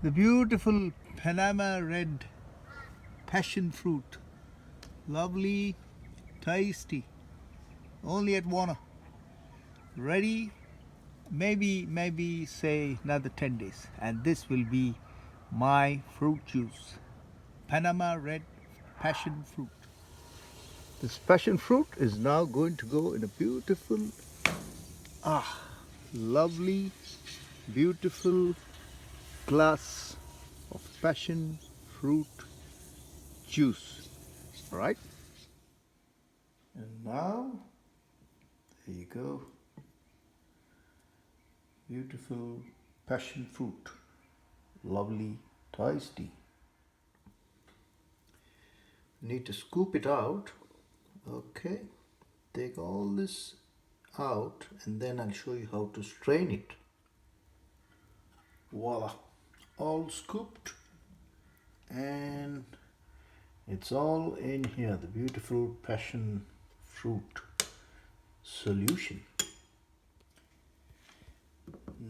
The beautiful Panama red passion fruit. Lovely, tasty. Only at Warner. Ready? Maybe say another 10 days. And this will be my fruit juice. Panama red passion fruit. This passion fruit is now going to go in a beautiful, lovely, beautiful glass of passion fruit juice. All right? And now, there you go. Beautiful passion fruit. Lovely, tasty. Need to scoop it out. Okay. Take all this out and then I'll show you how to strain it. Voila. All scooped. And it's all in here. The beautiful passion fruit solution.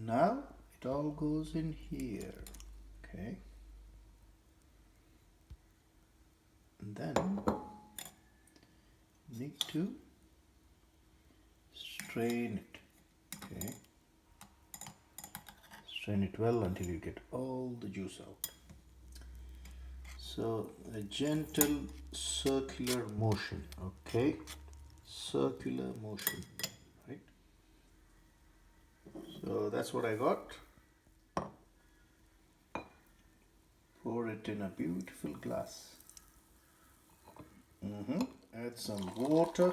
Now it all goes in here. Okay. And then need to strain it. Okay. Strain it well until you get all the juice out. So a gentle circular motion. Okay. Circular motion. Right. So that's what I got. Pour it in a beautiful glass. Add some water.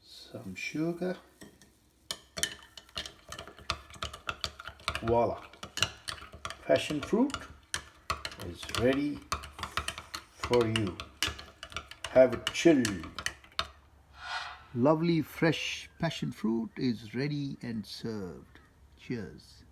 Some sugar. Voila. Passion fruit is ready for you. Have it chilled. Lovely fresh passion fruit is ready and served. Cheers.